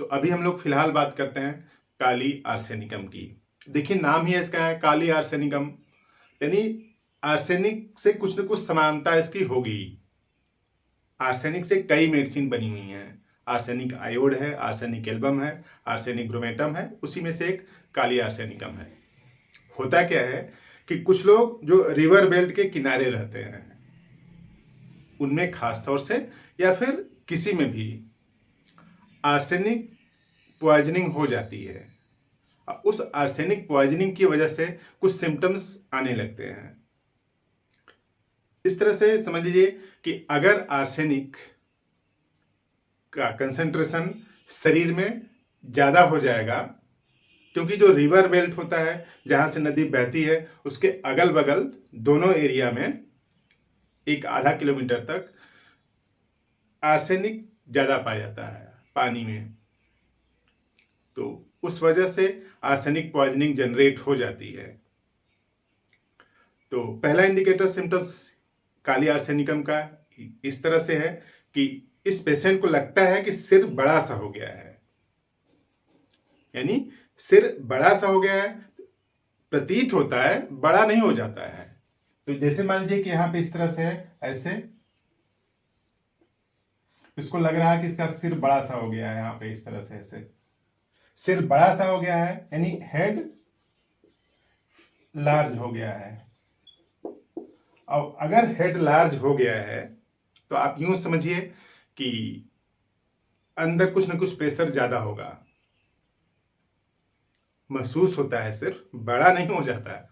अभी हम लोग फिलहाल बात करते हैं काली आर्सेनिकम की। देखिए नाम ही इसका है काली आर्सेनिकम, यानी आर्सेनिक से कुछ न कुछ समानता इसकी होगी। आर्सेनिक से कई मेडिसिन बनी हुई हैं। आर्सेनिक आयोड है, आर्सेनिक एल्बम है, आर्सेनिक ब्रोमेटम है, उसी में से एक काली आर्सेनिकम है। होता क्या है कि कुछ लोग जो रिवर बेल्ट के किनारे रहते हैं उनमें खास तौर से या फिर किसी में भी आर्सेनिक पॉइजनिंग हो जाती है। उस आर्सेनिक पॉइजनिंग की वजह से कुछ सिम्टम्स आने लगते हैं। इस तरह से समझ लीजिए कि अगर आर्सेनिक का कंसंट्रेशन शरीर में ज़्यादा हो जाएगा, क्योंकि जो रिवर बेल्ट होता है जहाँ से नदी बहती है उसके अगल बगल दोनों एरिया में एक आधा किलोमीटर तक आर्सेनिक ज़्यादा पाया जाता है पानी में, तो उस वजह से आर्सेनिक पॉइजनिंग जनरेट हो जाती है। तो पहला इंडिकेटर सिम्टम्स काली आर्सेनिकम का इस तरह से है कि इस पेशेंट को लगता है कि सिर बड़ा सा हो गया है, यानी सिर बड़ा सा हो गया है, प्रतीत होता है, बड़ा नहीं हो जाता है। तो जैसे मान लीजिए कि यहाँ पे इस तरह से है, ऐसे इसको लग रहा है कि इसका सिर बड़ा सा हो गया है। यहाँ पे इस तरह से ऐसे सिर बड़ा सा हो गया है, यानी हेड लार्ज हो गया है। और अगर हेड लार्ज हो गया है तो आप यूं समझिए कि अंदर कुछ ना कुछ प्रेशर ज्यादा होगा, महसूस होता है, सिर्फ बड़ा नहीं हो जाता है।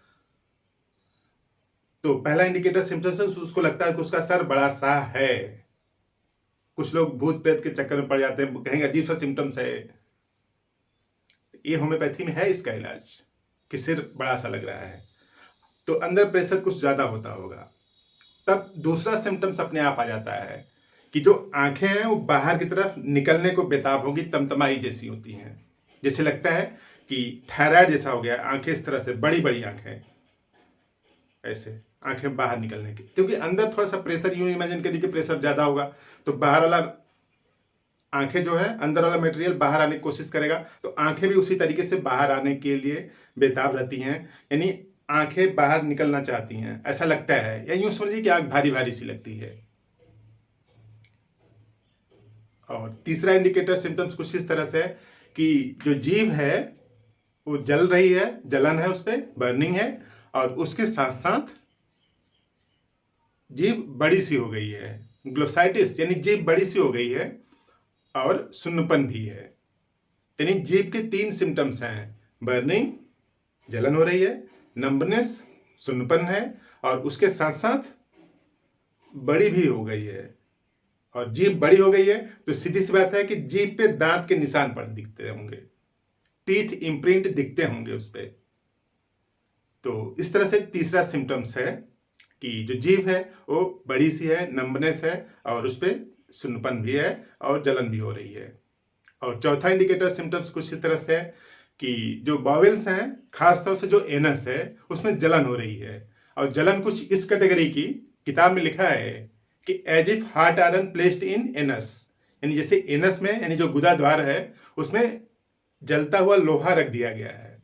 तो पहला इंडिकेटर सिम्टम्स है, उसको लगता है कि उसका सर बड़ा सा है। कुछ लोग भूत प्रेत के चक्कर में पड़ जाते हैं, कहेंगे अजीब सा सिम्टम्स है। ये होम्योपैथी में है इसका इलाज कि सिर बड़ा सा लग रहा है तो अंदर प्रेशर कुछ ज्यादा होता होगा। तब दूसरा सिम्टम्स अपने आप आ जाता है कि जो आंखें हैं वो बाहर की तरफ निकलने को बेताब होगी, तमतमाई जैसी होती हैं, जैसे लगता है कि थायराइड जैसा हो गया। आंखें इस तरह से बड़ी बड़ी आंखें, ऐसे आंखें बाहर निकलने की, क्योंकि अंदर थोड़ा सा प्रेशर, यूं इमेजिन करिए कि प्रेशर ज्यादा होगा तो बाहर वाला आंखें जो है, अंदर वाला मटेरियल बाहर आने की कोशिश करेगा, तो आंखें भी उसी तरीके से बाहर आने के लिए बेताब रहती हैं, यानी आंखें बाहर निकलना चाहती हैं, ऐसा लगता है। या यूं समझिए कि आंख भारी भारी सी लगती है। और तीसरा इंडिकेटर सिम्टम्स कुछ इस तरह से है कि जो जीभ है वो जल रही है, जलन है, उस पर बर्निंग है, और उसके साथ साथ जीभ बड़ी सी हो गई है, ग्लोसाइटिस, यानी जीभ बड़ी सी हो गई है, और सुन्नपन भी है। यानी जीभ के तीन सिम्टम्स हैं, बर्निंग, जलन हो रही है, नंबनेस, सुन्नपन है, और उसके साथ साथ बड़ी भी हो गई है। और जीभ बड़ी हो गई है तो सीधी सी बात है कि जीभ पे दांत के निशान पड़ दिखते होंगे, टीथ इम्प्रिंट दिखते होंगे उस पे। तो इस तरह से तीसरा सिम्टम्स है कि जो जीभ है वो बड़ी सी है, नंबनेस है, और उस पर सुन्नपन भी है और जलन भी हो रही है। और चौथा इंडिकेटर सिम्टम्स कुछ इस तरह से है कि जो बॉवेल्स हैं, खासतौर से जो एनस है, उसमें जलन हो रही है। और जलन कुछ इस कैटेगरी की, किताब में लिखा है कि as if hot iron placed in anus, यानी जैसे एनस में, यानी जो गुदा द्वार है उसमें जलता हुआ लोहा रख दिया गया है।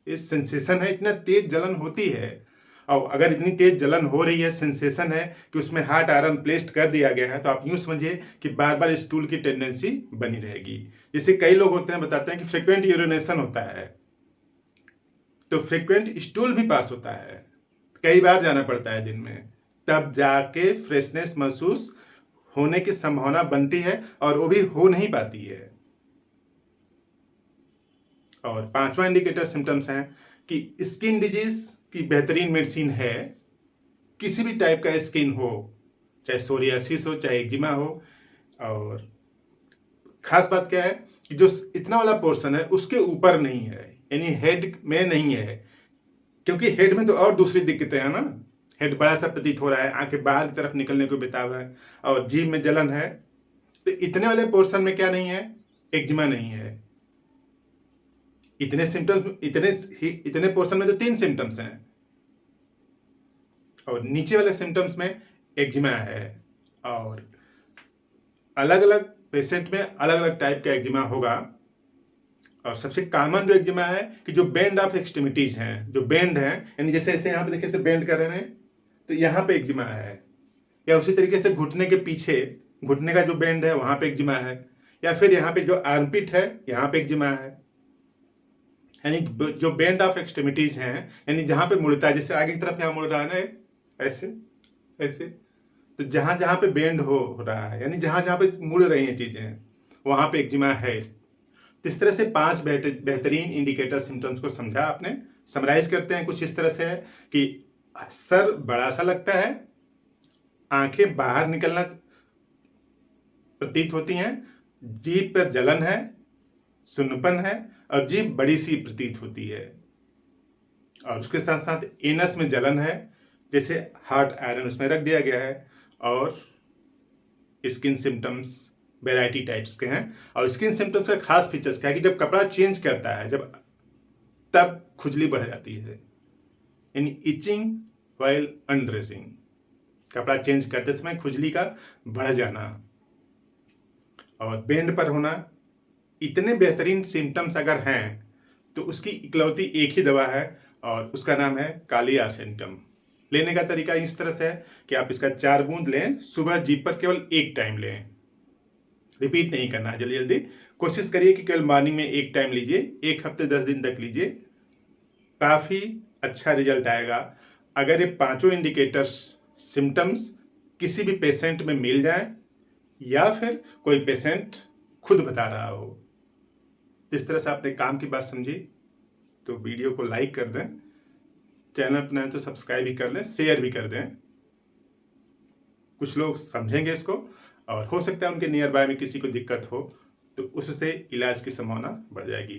ये सेंसेशन है, इतना तेज जलन होती है। और अगर इतनी तेज जलन हो रही है, सेंसेशन है कि उसमें हार्ट आयरन प्लेस्ड कर दिया गया है, तो आप यूं समझिए कि बार बार स्टूल की टेंडेंसी बनी रहेगी। जैसे कई लोग होते हैं, बताते हैं कि फ्रिक्वेंट यूरिनेशन होता है, तो फ्रिक्वेंट स्टूल भी पास होता है, कई बार जाना पड़ता है दिन में, तब जाके फ्रेशनेस महसूस होने की संभावना बनती है, और वो भी हो नहीं पाती है। और पांचवा इंडिकेटर सिम्टम्स हैं कि स्किन डिजीज की बेहतरीन मेडिसिन है, किसी भी टाइप का स्किन हो, चाहे सोरियासिस हो, चाहे एक्जिमा हो। और खास बात क्या है कि जो इतना वाला पोर्शन है उसके ऊपर नहीं है, यानी हेड में नहीं है, क्योंकि हेड में तो और दूसरी दिक्कतें हैं ना। हेड बड़ा सा प्रतीत हो रहा है, आंखें बाहर की तरफ निकलने को बेताब है, और जीभ में जलन है। तो इतने वाले पोर्शन में क्या नहीं है, एक्जिमा नहीं है। इतने सिम्टम्स, इतने पोर्शन में तो तीन सिम्टम्स हैं, और नीचे वाले सिम्टम्स में एक्जिमा है। और अलग अलग पेशेंट में अलग अलग टाइप का एक्जिमा होगा। और सबसे कॉमन जो एक्जिमा है कि जो बेंड ऑफ एक्सट्रीमिटीज हैं, जो बेंड हैं, यानी जैसे ऐसे यहाँ पे देखिए, ऐसे बेंड कर रहे हैं तो यहाँ पे एक्जिमा है। या उसी तरीके से घुटने के पीछे, घुटने का जो बेंड है वहां पे एक्जिमा है। या फिर यहाँ पे जो आर्मपिट है यहाँ पे एक्जिमा है। यानी जो बेंड ऑफ एक्सट्रीमिटीज हैं, यानी जहां पे मुड़ता है, जैसे आगे की तरफ यहाँ मुड़ रहा है ना, ऐसे ऐसे, तो जहां जहां पे बेंड हो रहा है, यानी जहां जहां पे मुड़ रही हैं चीजें, वहां पे एक्जिमा है। तो इस तरह से 5 बेहतरीन इंडिकेटर सिम्टम्स को समझा आपने। समराइज करते हैं कुछ इस तरह से है कि सर बड़ा सा लगता है, आंखें बाहर निकलना प्रतीत होती हैं, जीभ पर जलन है, सुन्नपन है और जीभ बड़ी सी प्रतीत होती है। और उसके साथ साथ एनस में जलन है, जैसे हार्ट आयरन उसमें रख दिया गया है। और स्किन सिम्टम्स वेराइटी टाइप्स के हैं। और स्किन सिम्टम्स का खास फीचर्स क्या है कि जब कपड़ा चेंज करता है, जब तब खुजली बढ़ जाती है, यानी इचिंग वाइल अनड्रेसिंग, कपड़ा चेंज करते समय खुजली का बढ़ जाना और बेंड पर होना। इतने बेहतरीन सिम्टम्स अगर हैं तो उसकी इकलौती एक ही दवा है और उसका नाम है काली आर्सेनिकम। लेने का तरीका इस तरह से है कि आप इसका 4 बूंद लें, सुबह जीभ पर केवल एक टाइम लें, रिपीट नहीं करना है, जल्दी जल्दी कोशिश करिए कि केवल मॉर्निंग में एक टाइम लीजिए, 1 हफ्ते 10 दिन तक लीजिए, काफ़ी अच्छा रिजल्ट आएगा। अगर ये 5 इंडिकेटर्स सिम्टम्स किसी भी पेशेंट में मिल जाए या फिर कोई पेशेंट खुद बता रहा हो, इस तरह से आपने काम की बात समझी तो वीडियो को लाइक कर दें, चैनल अपना है तो सब्सक्राइब भी कर लें, शेयर भी कर दें। कुछ लोग समझेंगे इसको और हो सकता है उनके नियर बाय में किसी को दिक्कत हो तो उससे इलाज की संभावना बढ़ जाएगी।